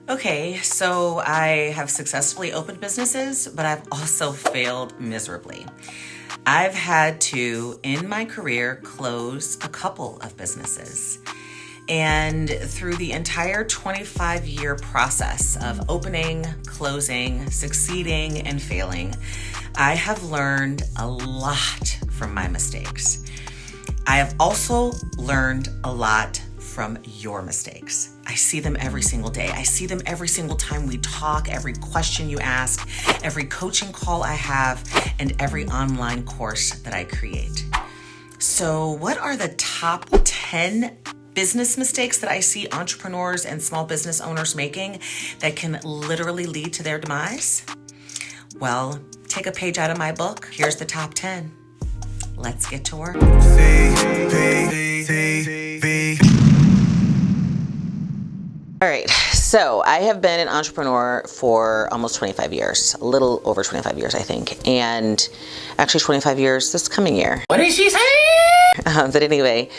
Okay, so I have successfully opened businesses, but I've also failed miserably. I've had to, in my career, close a couple of businesses. And through the entire 25-year process of opening, closing, succeeding, and failing, I have learned a lot from my mistakes. I have also learned a lot from your mistakes. I see them every single day. I see them every single time we talk, every question you ask, every coaching call I have, and every online course that I create. So, what are the top 10 business mistakes that I see entrepreneurs and small business owners making that can literally lead to their demise? Well, take a page out of my book. Here's the top 10. Let's get to work. All right, so I have been an entrepreneur for almost 25 years, a little over 25 years, I think, and actually 25 years this coming year. What did she say? But anyway,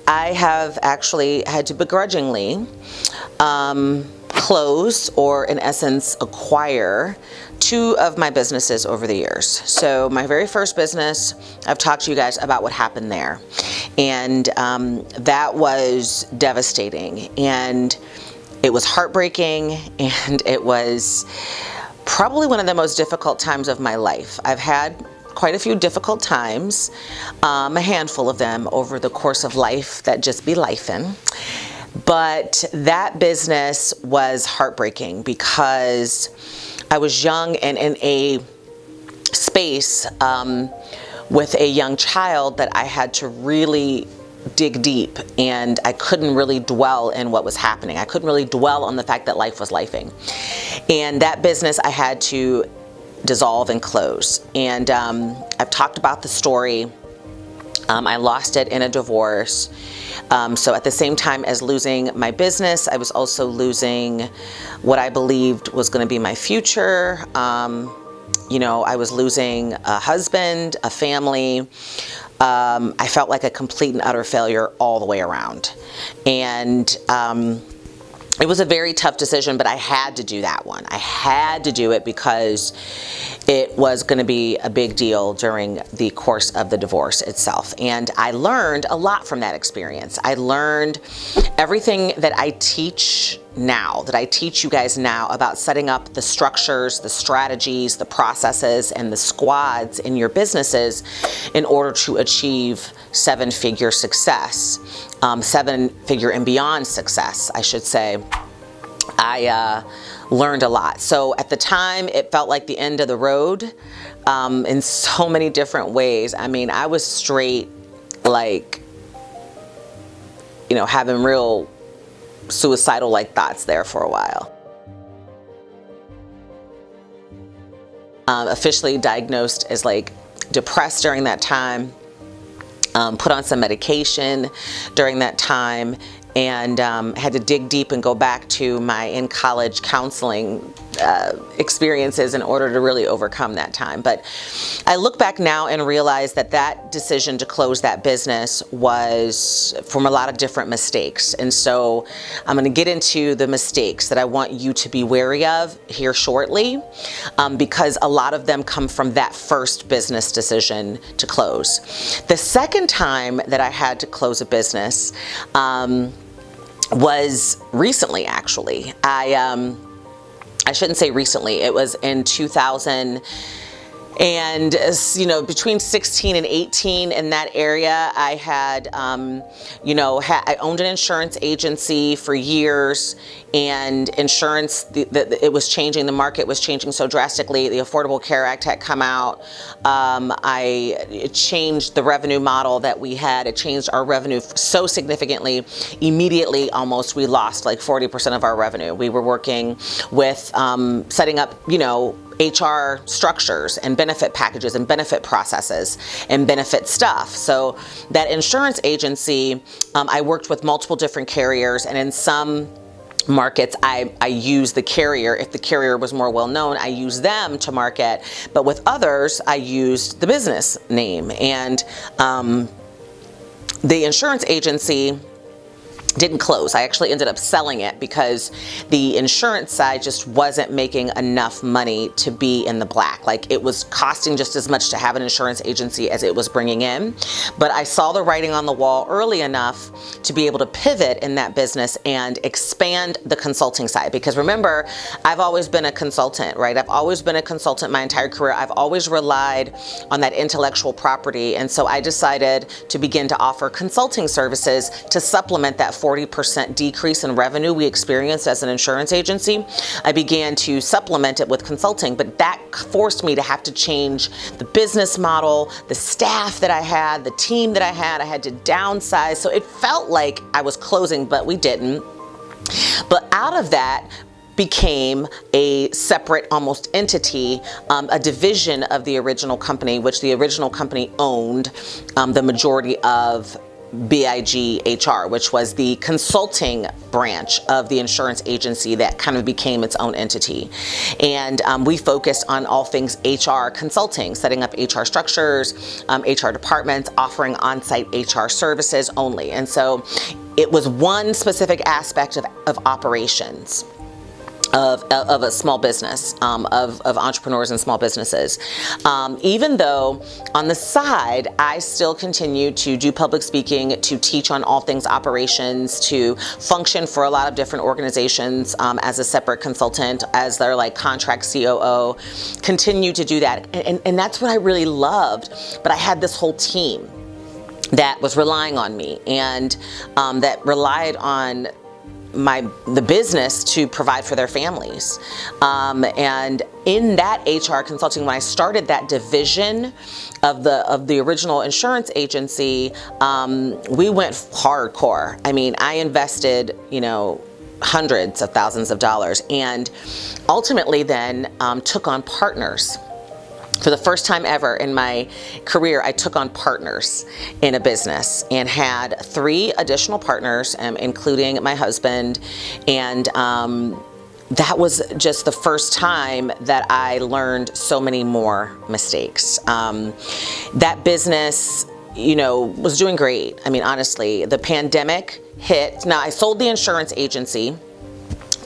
I have actually had to begrudgingly close, or in essence acquire, two of my businesses over the years. So my very first business, I've talked to you guys about what happened there, and that was devastating, and it was heartbreaking, and it was probably one of the most difficult times of my life. I've had quite a few difficult times, a handful of them over the course of life that just be lifing. But that business was heartbreaking because I was young and in a space with a young child that I had to really dig deep, and I couldn't really dwell in what was happening. I couldn't really dwell on the fact that life was lifing. And that business I had to dissolve and close. And I've talked about the story. I lost it in a divorce. So at the same time as losing my business, I was also losing what I believed was going to be my future. I was losing a husband, a family. I felt like a complete and utter failure all the way around. And it was a very tough decision, but I had to do that one. I had to do it because it was going to be a big deal during the course of the divorce itself. And I learned a lot from that experience. I learned everything that I teach now, that I teach you guys now about setting up the structures, the strategies, the processes, and the squads in your businesses in order to achieve seven-figure success, seven-figure and beyond success, I should say. I learned a lot. So at the time, it felt like the end of the road in so many different ways. I mean, I was straight, like, having real suicidal-like thoughts there for a while. Officially diagnosed as depressed during that time, put on some medication during that time, and had to dig deep and go back to my in-college counseling experiences in order to really overcome that time. But I look back now and realize that that decision to close that business was from a lot of different mistakes. And so I'm going to get into the mistakes that I want you to be wary of here shortly, because a lot of them come from that first business decision to close. The second time that I had to close a business was recently, actually. I shouldn't say recently, it was in 2000 and between 16 and 18, in that area, I had I owned an insurance agency for years, and insurance, it was changing, the market was changing so drastically. The Affordable Care Act had come out. It changed the revenue model that we had. It changed our revenue so significantly. Immediately, almost, we lost like 40% of our revenue. We were working with setting up, HR structures and benefit packages and benefit processes and benefit stuff. So that insurance agency, I worked with multiple different carriers, and in some markets, I use the carrier. If the carrier was more well known, I use them to market. But with others, I used the business name. And the insurance agency didn't close. I actually ended up selling it because the insurance side just wasn't making enough money to be in the black. Like, it was costing just as much to have an insurance agency as it was bringing in. But I saw the writing on the wall early enough to be able to pivot in that business and expand the consulting side. Because remember, I've always been a consultant, right? I've always been a consultant my entire career. I've always relied on that intellectual property. And so I decided to begin to offer consulting services to supplement that 40% decrease in revenue we experienced as an insurance agency. I began to supplement it with consulting, but that forced me to have to change the business model, the staff that I had, the team that I had to downsize. So it felt like I was closing, but we didn't. But out of that became a separate almost entity, a division of the original company, which the original company owned the majority of BIG HR, which was the consulting branch of the insurance agency that kind of became its own entity. And we focused on all things HR consulting, setting up HR structures, HR departments, offering on-site HR services only. And so it was one specific aspect of operations of a small business, of entrepreneurs and small businesses. Even though on the side, I still continue to do public speaking, to teach on all things operations, to function for a lot of different organizations as a separate consultant, as their like contract COO, continue to do that. And that's what I really loved. But I had this whole team that was relying on me and that relied on the business to provide for their families. And in that HR consulting, when I started that division of the original insurance agency, we went hardcore. I mean, I invested, hundreds of thousands of dollars, and ultimately then took on partners. For the first time ever in my career, I took on partners in a business and had 3 additional partners, including my husband. And that was just the first time that I learned so many more mistakes. That business, was doing great. I mean, honestly, the pandemic hit. Now, I sold the insurance agency.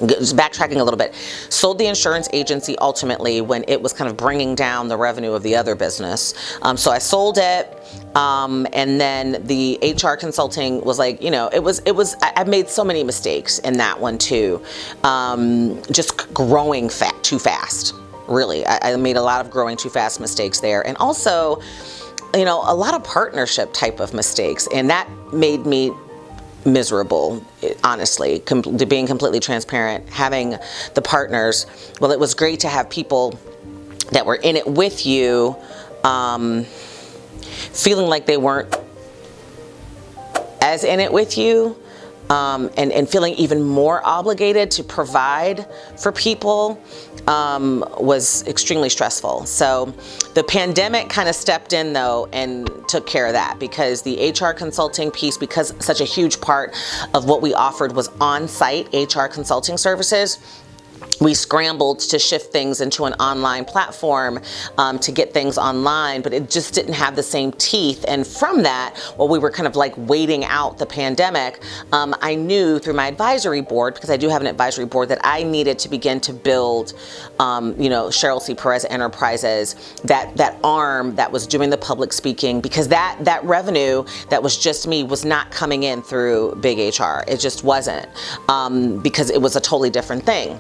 Just backtracking a little bit, sold the insurance agency ultimately when it was kind of bringing down the revenue of the other business. So I sold it, and then the HR consulting was like, I made so many mistakes in that one too. Just growing too fast, really. I made a lot of growing too fast mistakes there. And also, a lot of partnership type of mistakes, and that made me miserable, honestly, being completely transparent. Having the partners, well, it was great to have people that were in it with you, feeling like they weren't as in it with you, and feeling even more obligated to provide for people was extremely stressful. So the pandemic kind of stepped in though and took care of that, because the HR consulting piece, because such a huge part of what we offered was on-site HR consulting services, we scrambled to shift things into an online platform to get things online, but it just didn't have the same teeth. And from that, while we were kind of like waiting out the pandemic, I knew through my advisory board, because I do have an advisory board, that I needed to begin to build, Cheryl C. Perez Enterprises, that arm that was doing the public speaking, because that revenue that was just me was not coming in through big HR. It just wasn't, because it was a totally different thing.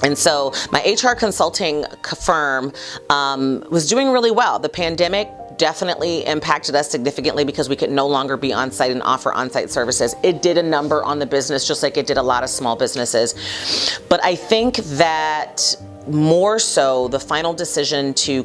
And so my HR consulting firm was doing really well. The pandemic definitely impacted us significantly because we could no longer be on site and offer on-site services. It did a number on the business, just like it did a lot of small businesses. But I think that more so the final decision to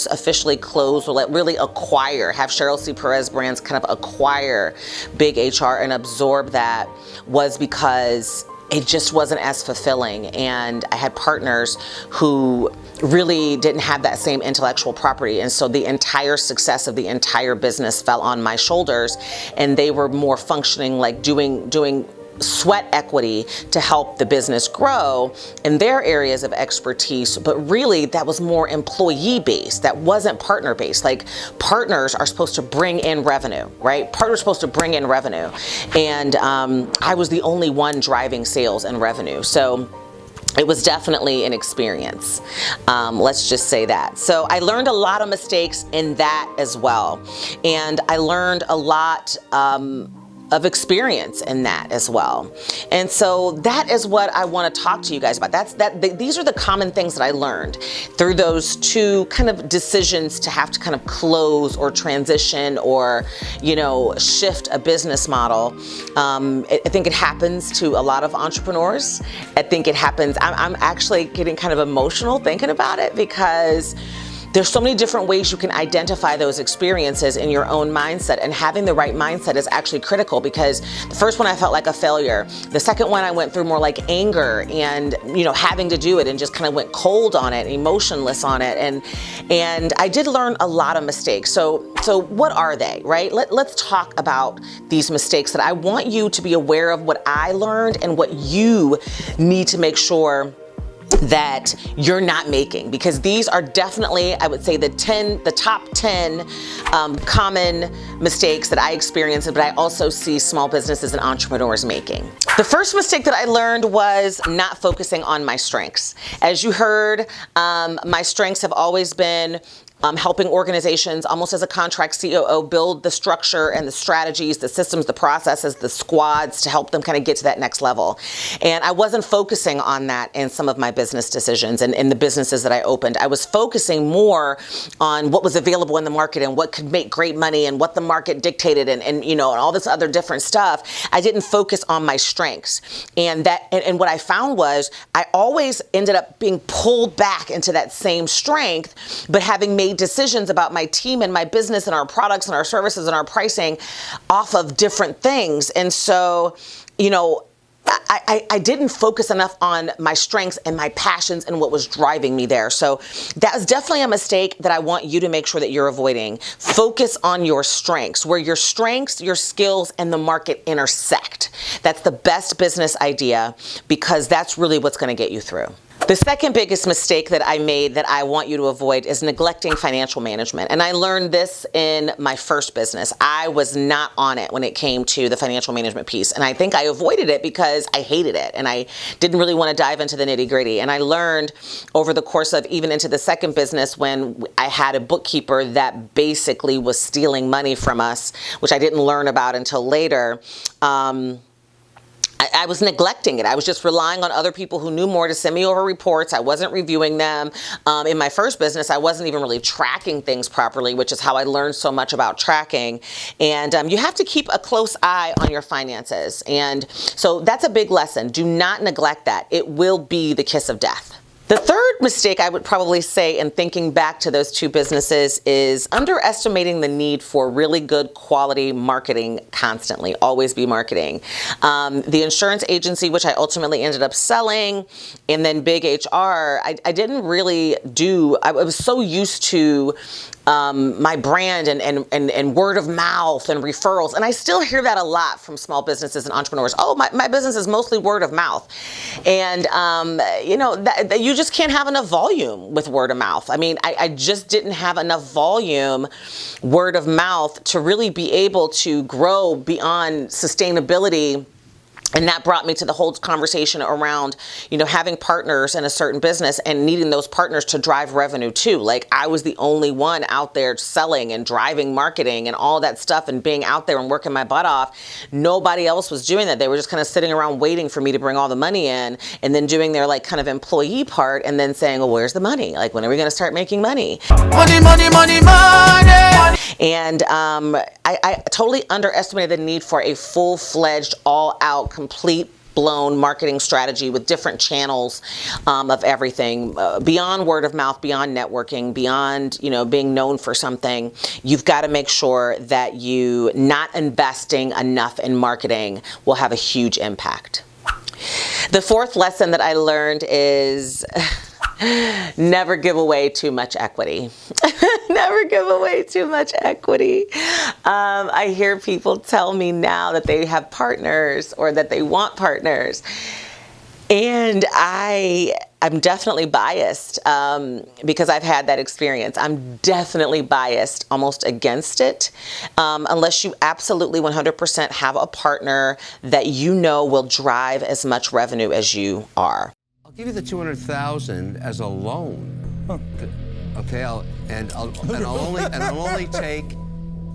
officially close, or really acquire, have Cheryl C. Perez Brands kind of acquire big HR and absorb that, was because it just wasn't as fulfilling. And I had partners who really didn't have that same intellectual property. And so the entire success of the entire business fell on my shoulders, and they were more functioning like doing sweat equity to help the business grow in their areas of expertise, but really that was more employee based. That wasn't partner based. Like, partners are supposed to bring in revenue, right? Partners are supposed to bring in revenue. And I was the only one driving sales and revenue. So it was definitely an experience. Let's just say that. So I learned a lot of mistakes in that as well. And I learned a lot of experience in that as well. And so that is what I want to talk to you guys about. These are the common things that I learned through those two kind of decisions to have to kind of close or transition or, shift a business model. I think it happens to a lot of entrepreneurs. I think it happens, I'm actually getting kind of emotional thinking about it, because there's so many different ways you can identify those experiences in your own mindset, and having the right mindset is actually critical, because the first one I felt like a failure. The second one I went through more like anger and, having to do it, and just kind of went cold on it, emotionless on it. And I did learn a lot of mistakes. So what are they, right? Let's talk about these mistakes that I want you to be aware of, what I learned and what you need to make sure that you're not making, because these are definitely, I would say, the top 10 common mistakes that I experience, but I also see small businesses and entrepreneurs making. The first mistake that I learned was not focusing on my strengths. As you heard, my strengths have always been helping organizations, almost as a contract COO, build the structure and the strategies, the systems, the processes, the squads to help them kind of get to that next level. And I wasn't focusing on that in some of my business decisions and in the businesses that I opened. I was focusing more on what was available in the market and what could make great money and what the market dictated and all this other different stuff. I didn't focus on my strengths. And what I found was I always ended up being pulled back into that same strength, but having made decisions about my team and my business and our products and our services and our pricing off of different things. And so, I didn't focus enough on my strengths and my passions and what was driving me there. So that was definitely a mistake that I want you to make sure that you're avoiding. Focus on your strengths, where your strengths, your skills, and the market intersect. That's the best business idea, because that's really what's going to get you through. The second biggest mistake that I made that I want you to avoid is neglecting financial management. And I learned this in my first business. I was not on it when it came to the financial management piece. And I think I avoided it because I hated it and I didn't really want to dive into the nitty-gritty. And I learned over the course of even into the second business, when I had a bookkeeper that basically was stealing money from us, which I didn't learn about until later, I was neglecting it. I was just relying on other people who knew more to send me over reports. I wasn't reviewing them. In my first business, I wasn't even really tracking things properly, which is how I learned so much about tracking. And you have to keep a close eye on your finances. And so that's a big lesson. Do not neglect that. It will be the kiss of death. The third mistake I would probably say in thinking back to those two businesses is underestimating the need for really good quality marketing constantly. Always be marketing. The insurance agency, which I ultimately ended up selling, and then Big HR, I didn't really do, I was so used to my brand and word of mouth and referrals. And I still hear that a lot from small businesses and entrepreneurs. Oh, my business is mostly word of mouth. And, you just can't have enough volume with word of mouth. I mean, I just didn't have enough volume word of mouth to really be able to grow beyond sustainability. And that brought me to the whole conversation around, having partners in a certain business and needing those partners to drive revenue too. Like, I was the only one out there selling and driving marketing and all that stuff and being out there and working my butt off. Nobody else was doing that. They were just kind of sitting around waiting for me to bring all the money in and then doing their kind of employee part and then saying, well, where's the money? Like, when are we going to start making money? Money, money, money, money. And I totally underestimated the need for a full-fledged, all-out, complete blown marketing strategy with different channels of everything, beyond word of mouth, beyond networking, beyond, being known for something. You've got to make sure that you not investing enough in marketing will have a huge impact. The fourth lesson that I learned is Never give away too much equity. Never give away too much equity. I hear people tell me now that they have partners or that they want partners. And I'm definitely biased because I've had that experience. I'm definitely biased almost against it unless you absolutely 100% have a partner that you know will drive as much revenue as you are. I'll give you the $200,000 as a loan. Okay, I'll only take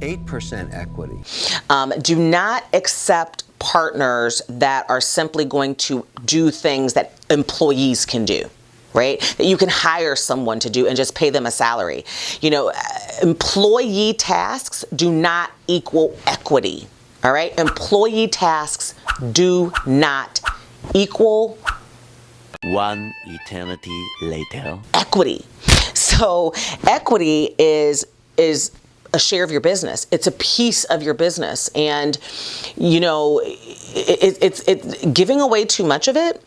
8% equity. Do not accept partners that are simply going to do things that employees can do, right? That you can hire someone to do and just pay them a salary. You know, employee tasks do not equal equity, all right? Employee tasks do not equal one eternity later. Equity. So equity is a share of your business. It's a piece of your business. And, you know, it's giving away too much of it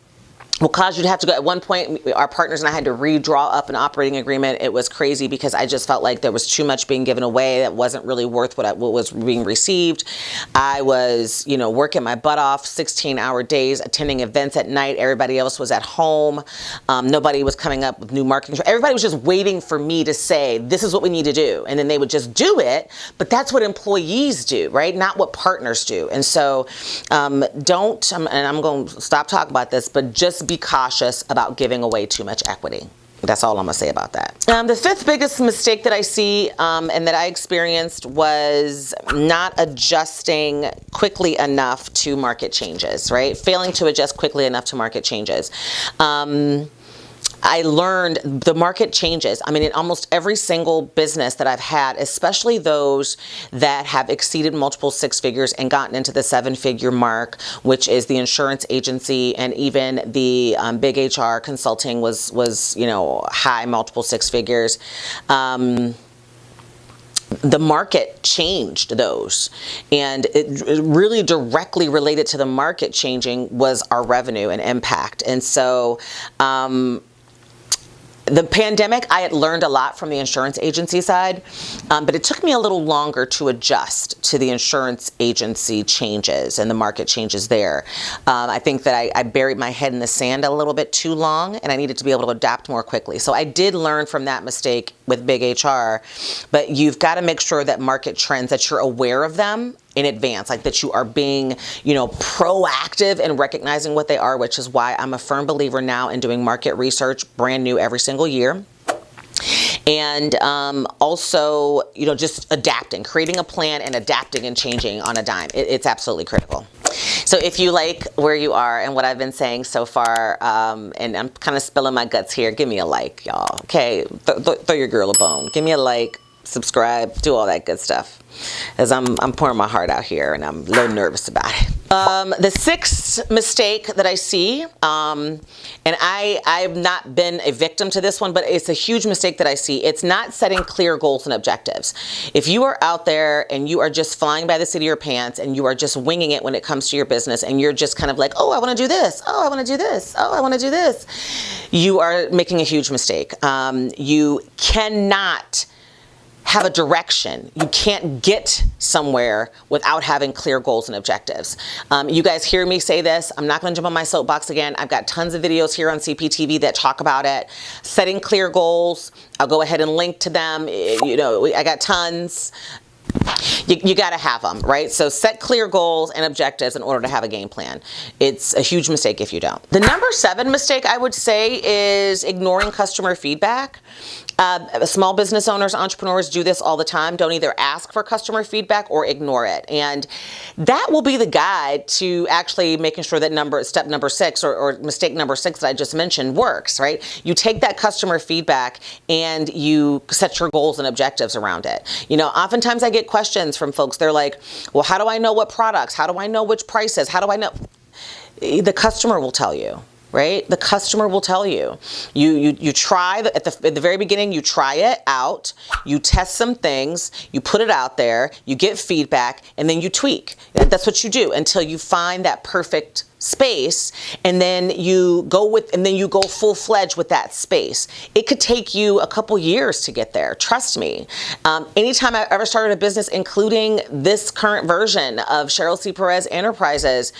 will cause you to have to go. At one point, our partners and I had to redraw up an operating agreement. It was crazy because I just felt like there was too much being given away that wasn't really worth what was being received. I was, you know, working my butt off, 16-hour days, attending events at night. Everybody else was at home. Nobody was coming up with new marketing. Everybody was just waiting for me to say, this is what we need to do. And then they would just do it. But that's what employees do, right? Not what partners do. And so and I'm going to stop talking about this, but just be cautious about giving away too much equity. That's all I'm gonna say about that. The fifth biggest mistake that I see and that I experienced was not adjusting quickly enough to market changes, right? Failing to adjust quickly enough to market changes. I learned the market changes. I mean, in almost every single business that I've had, especially those that have exceeded multiple six figures and gotten into the seven-figure mark, which is the insurance agency, and even the big HR consulting was you know, high multiple six figures. The market changed those, and it really directly related to the market changing was our revenue and impact. And so the pandemic, I had learned a lot from the insurance agency side, but it took me a little longer to adjust to the insurance agency changes and the market changes there. I think that I buried my head in the sand a little bit too long, and I needed to be able to adapt more quickly. So I did learn from that mistake with big HR, but you've got to make sure that market trends, that you're aware of them in advance, like that you are being, you know, proactive and recognizing what they are, which is why I'm a firm believer now in doing market research brand new every single year. And also, you know, just adapting, creating a plan and adapting and changing on a dime. It's absolutely critical. So if you like where you are and what I've been saying so far, and I'm kind of spilling my guts here, give me a like, y'all. Okay, throw your girl a bone. Give me a like, subscribe, do all that good stuff. As I'm pouring my heart out here, and I'm a little nervous about it. The sixth mistake that I see, and I've not been a victim to this one, but it's a huge mistake that I see. It's not setting clear goals and objectives. If you are out there and you are just flying by the seat of your pants and you are just winging it when it comes to your business, and you're just kind of like, oh, I want to do this. Oh, I want to do this. Oh, I want to do this. You are making a huge mistake. You cannot have a direction. You can't get somewhere without having clear goals and objectives. You guys hear me say this. I'm not going to jump on my soapbox again. I've got tons of videos here on CPTV that talk about it. Setting clear goals. I'll go ahead and link to them. You know, I got tons. You got to have them, right? So set clear goals and objectives in order to have a game plan. It's a huge mistake if you don't. The number 7 mistake I would say is ignoring customer feedback. Small business owners, entrepreneurs do this all the time. Don't either ask for customer feedback or ignore it. And that will be the guide to actually making sure that step number 6 or mistake number 6 that I just mentioned works, right? You take that customer feedback and you set your goals and objectives around it. You know, oftentimes I get questions from folks. They're like, well, how do I know what products? How do I know which prices? How do I know? The customer will tell you. Right? The customer will tell you. You try, at the very beginning, you try it out, you test some things, you put it out there, you get feedback, and then you tweak. That's what you do until you find that perfect space, and then you go full-fledged with that space. It could take you a couple years to get there. Trust me. Anytime I ever started a business, including this current version of Cheryl C. Perez Enterprises,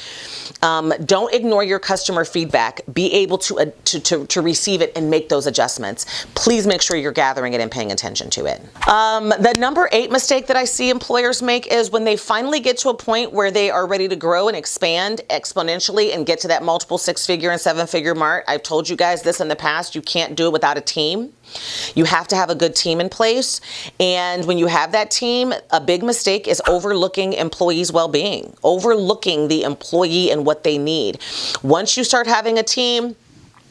don't ignore your customer feedback. Be able to receive it and make those adjustments. Please make sure you're gathering it and paying attention to it. The number 8 mistake that I see employers make is when they finally get to a point where they are ready to grow and expand exponentially and get to that multiple 6-figure and 7-figure mark. I've told you guys this in the past. You can't do it without a team. You have to have a good team in place. And when you have that team, a big mistake is overlooking employees' well-being, overlooking the employee and what they need. Once you start having a team,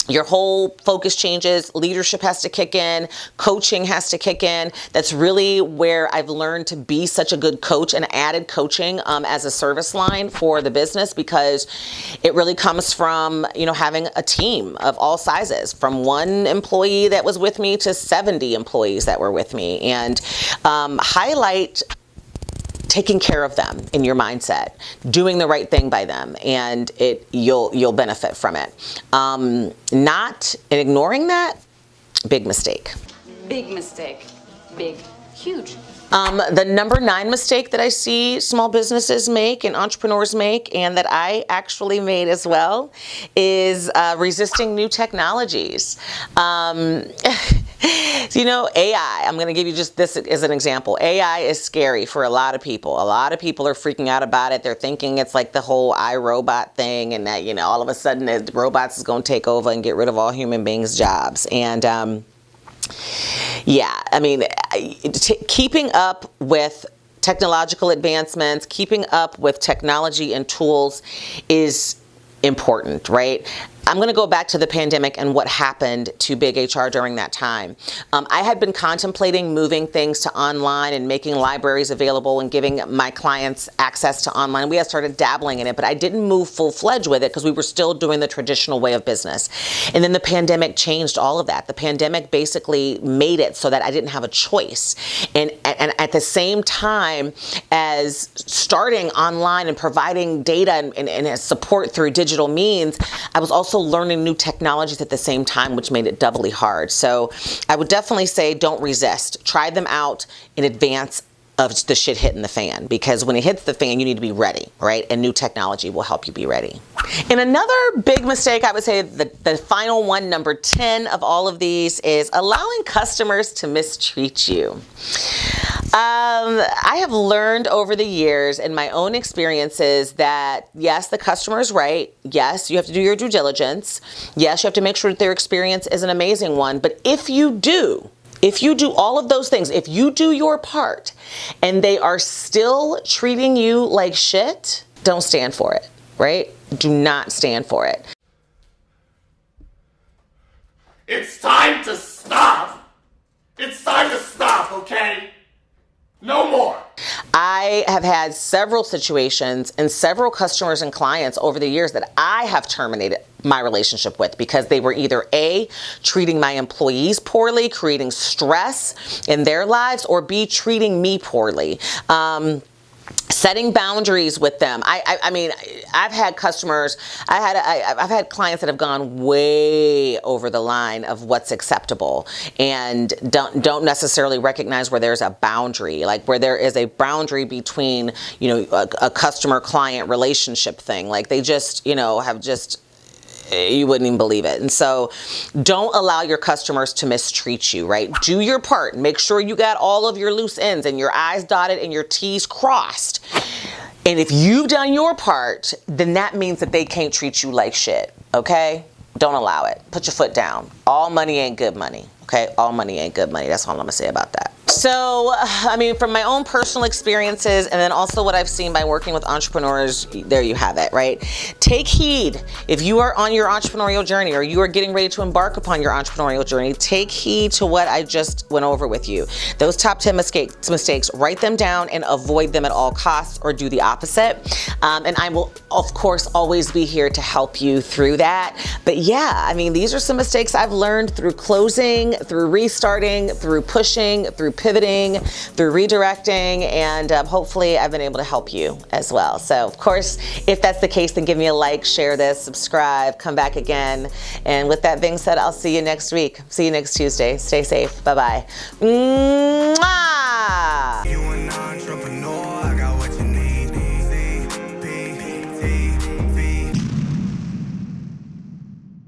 your whole focus changes. Leadership has to kick in. Coaching has to kick in. That's really where I've learned to be such a good coach, and added coaching as a service line for the business, because it really comes from, having a team of all sizes, from 1 employee that was with me to 70 employees that were with me, and highlight taking care of them in your mindset, doing the right thing by them, and you'll benefit from it. Not ignoring that, big mistake. Big mistake. Big, huge. The number 9 mistake that I see small businesses make and entrepreneurs make, and that I actually made as well, is resisting new technologies. AI, I'm going to give you just this as an example. AI is scary for a lot of people. A lot of people are freaking out about it. They're thinking it's like the whole iRobot thing, and that, all of a sudden the robots is going to take over and get rid of all human beings' jobs. And keeping up with technological advancements, keeping up with technology and tools is important, right? I'm going to go back to the pandemic and what happened to Big HR during that time. I had been contemplating moving things to online and making libraries available and giving my clients access to online. We had started dabbling in it, but I didn't move full-fledged with it because we were still doing the traditional way of business. And then the pandemic changed all of that. The pandemic basically made it so that I didn't have a choice. And at the same time as starting online and providing data and support through digital means, I was also learning new technologies at the same time, which made it doubly hard. So I would definitely say don't resist. Try them out in advance of the shit hitting the fan, because when it hits the fan, you need to be ready, right? And new technology will help you be ready. And another big mistake, I would say the final one, number 10 of all of these, is allowing customers to mistreat you. I have learned over the years in my own experiences that yes, the customer is right. Yes, you have to do your due diligence. Yes, you have to make sure that their experience is an amazing one. But if you do all of those things, if you do your part and they are still treating you like shit, don't stand for it, right? Do not stand for it. It's time to stop. It's time to stop, okay? No more. I have had several situations and several customers and clients over the years that I have terminated my relationship with because they were either A, treating my employees poorly, creating stress in their lives, or B, treating me poorly. Setting boundaries with them. I mean, I've had customers, I've had clients that have gone way over the line of what's acceptable and don't necessarily recognize where there's a boundary, like where there is a boundary between, a customer-client relationship thing. Like they just, have just, you wouldn't even believe it. And so don't allow your customers to mistreat you, right? Do your part. Make sure you got all of your loose ends and your I's dotted and your T's crossed. And if you've done your part, then that means that they can't treat you like shit, okay? Don't allow it. Put your foot down. All money ain't good money, okay? All money ain't good money. That's all I'm gonna say about that. So, I mean, from my own personal experiences and then also what I've seen by working with entrepreneurs, there you have it, right? Take heed. If you are on your entrepreneurial journey or you are getting ready to embark upon your entrepreneurial journey, take heed to what I just went over with you. Those top 10 mistakes, write them down and avoid them at all costs, or do the opposite. And I will, of course, always be here to help you through that. But yeah, I mean, these are some mistakes I've learned through closing, through restarting, through pushing, through pivoting, through redirecting, and hopefully I've been able to help you as well. So of course, if that's the case, then give me a like, share this, subscribe, come back again. And with that being said, I'll see you next week. See you next Tuesday. Stay safe. Bye-bye. Mwah!